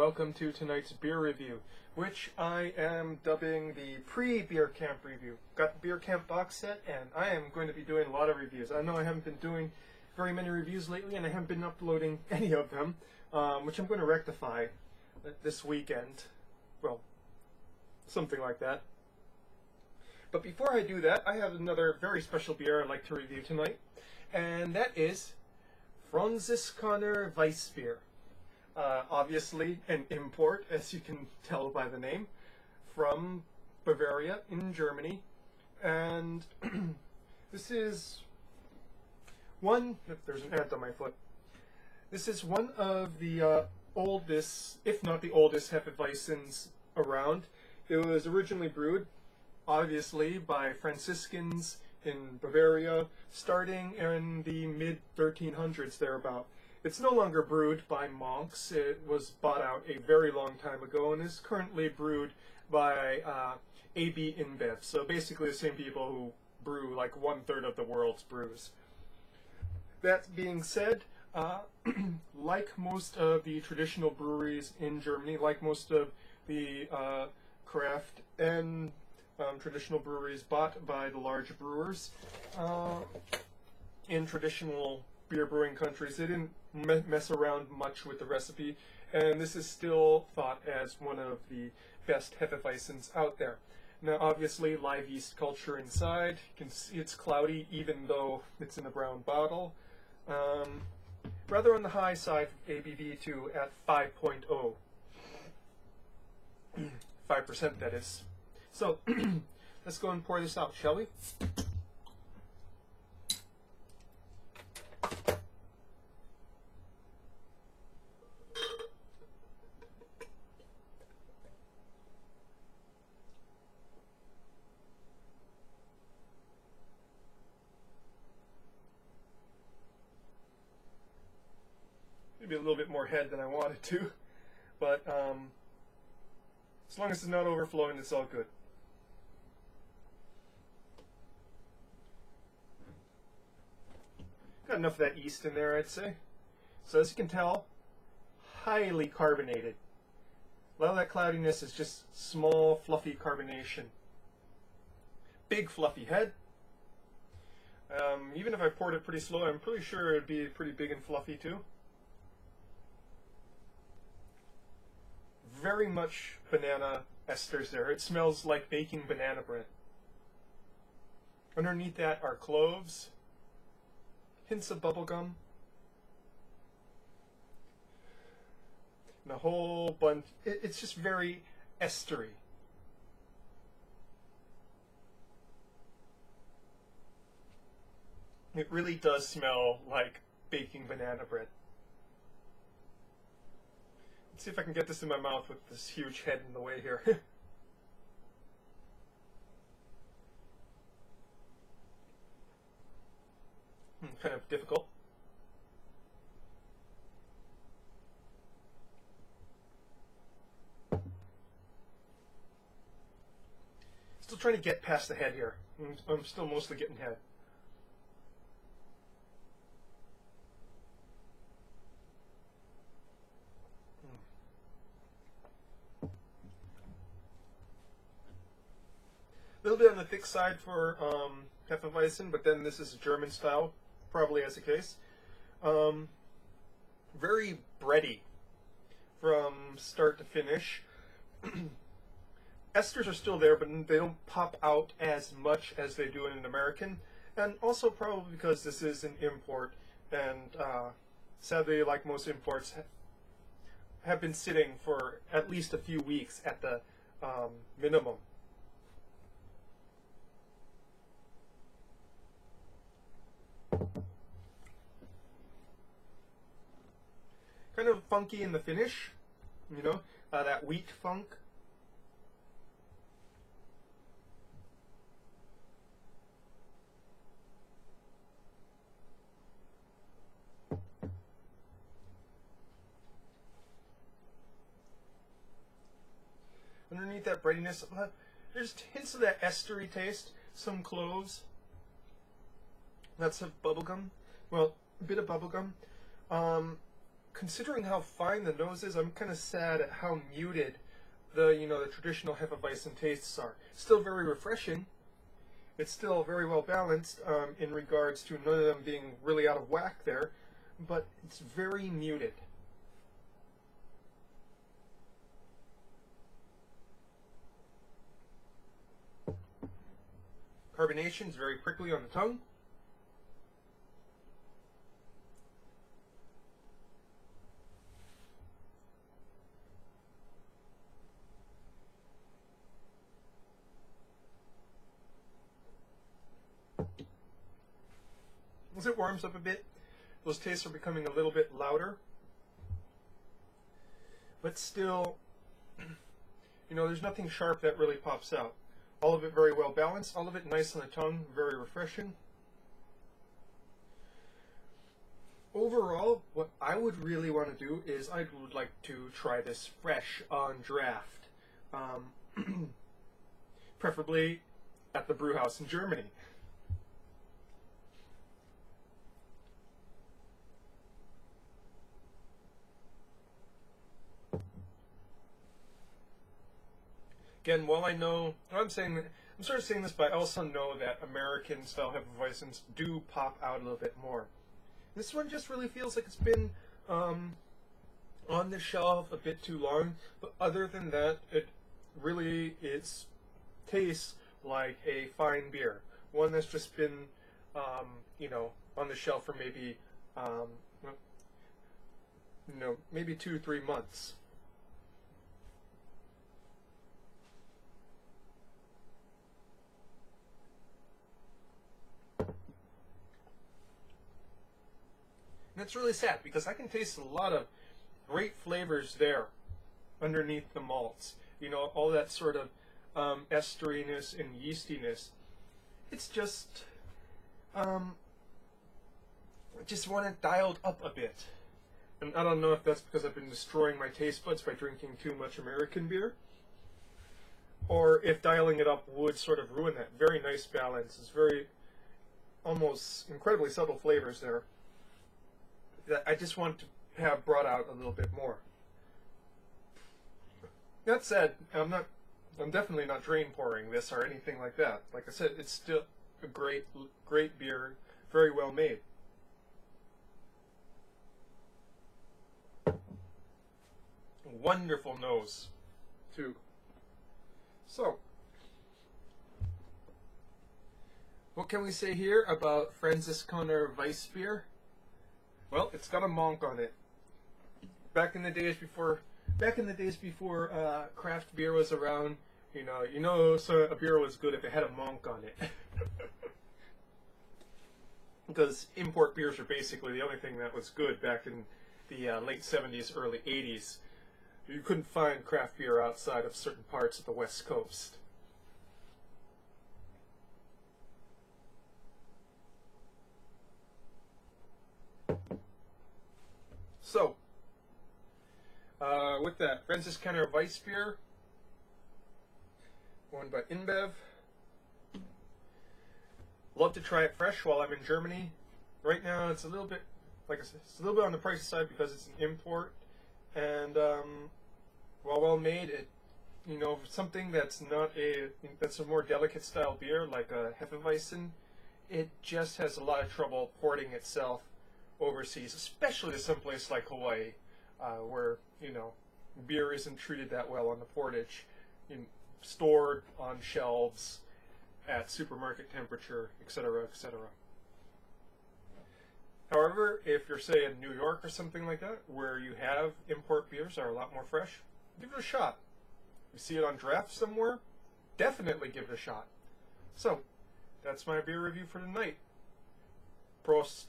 welcome to tonight's beer review, which I am dubbing the pre-beer camp review. Got the beer camp box set, and I am going to be doing a lot of reviews. I know I haven't been doing very many reviews lately, and I haven't been uploading any of them, which I'm going to rectify this weekend. Well, something like that. But before I do that, I have another very special beer I'd like to review tonight, and that is Franziskaner Weissbier. Obviously an import, as you can tell by the name, from Bavaria in Germany. And this is one, there's an ant on my foot. This is one of the oldest, if not the oldest, Hefeweizens around. It was originally brewed, obviously, by Franciscans in Bavaria, starting in the mid-1300s thereabout. It's no longer brewed by monks. It was bought out a very long time ago and is currently brewed by AB InBev. So basically the same people who brew like 1/3 of the world's brews. That being said, like most of the traditional breweries in Germany, like most of the craft and traditional breweries bought by the large brewers in traditional beer brewing countries, they didn't mess around much with the recipe, and this is still thought as one of the best Hefeweizens out there. Now, obviously, live yeast culture inside. You can see it's cloudy, even though it's in a brown bottle. Rather on the high side, ABV too, at 5.0. 5%, that is. So, let's go and pour this out, shall we? Maybe a little bit more head than I wanted to, but as long as it's not overflowing, it's all good. Got enough of that yeast in there, I'd say. So as you can tell, highly carbonated. A lot of that cloudiness is just small, fluffy carbonation. Big, fluffy head. Even if I poured it pretty slow, I'm pretty sure it'd be pretty big and fluffy too. Very much banana esters there. It smells like baking banana bread. Underneath that are cloves, hints of bubblegum, and a whole bunch. It's just very estery. It really does smell like baking banana bread. Let's see if I can get this in my mouth with this huge head in the way here. Kind of difficult. Still trying to get past the head here. I'm still mostly getting head. A little bit on the thick side for Hefeweizen, but then this is German style, probably as a case. Very bready from start to finish. Esters are still there, but they don't pop out as much as they do in an American, and also probably because this is an import, and sadly, like most imports, have been sitting for at least a few weeks at the minimum. Kind of funky in the finish, you know, that wheat funk. Underneath that breadiness, there's hints of that estery taste, some cloves. That's a bubblegum. Well, a bit of bubblegum. considering how fine the nose is, I'm kind of sad at how muted the traditional Hefeweizen tastes are. Still very refreshing. It's still very well balanced in regards to none of them being really out of whack there, but it's very muted. Carbonation is very prickly on the tongue. As it warms up a bit, those tastes are becoming a little bit louder. But still, there's nothing sharp that really pops out. All of it very well balanced, all of it nice on the tongue, very refreshing. Overall, what I would really want to do is I would like to try this fresh on draft. Preferably at the brew house in Germany. Again, while I know, I'm sort of saying this, but I also know that American style Hefeweizens do pop out a little bit more. This one just really feels like it's been on the shelf a bit too long, but other than that, it really tastes like a fine beer. One that's just been, on the shelf for maybe, maybe 2-3 months. And it's really sad because I can taste a lot of great flavors there underneath the malts. All that sort of esteriness and yeastiness. It's just, I just want it dialed up a bit. And I don't know if that's because I've been destroying my taste buds by drinking too much American beer, or if dialing it up would sort of ruin that. Very nice balance. It's very, almost incredibly subtle flavors there that I just want to have brought out a little bit more. That said, I'm definitely not drain pouring this or anything like that. Like I said, it's still a great beer, very well made. Wonderful nose, too. So, what can we say here about Franziskaner Weissbier? Well, it's got a monk on it. Back in the days before craft beer was around, so a beer was good if it had a monk on it. Because import beers are basically the only thing that was good back in the late 70s, early 80s. You couldn't find craft beer outside of certain parts of the West Coast. So, with that, Franziskaner Weissbier, one by InBev. Love to try it fresh while I'm in Germany. Right now, it's a little bit, like I said, it's a little bit on the pricey side because it's an import, and while well made, it something that's that's a more delicate style beer like a Hefeweizen, it just has a lot of trouble porting itself overseas, especially to someplace like Hawaii, where beer isn't treated that well on the portage, stored on shelves at supermarket temperature, etc., etc. However, if you're say in New York or something like that, where you have import beers that are a lot more fresh, give it a shot. You see it on draft somewhere, definitely give it a shot. So, that's my beer review for tonight. Prost.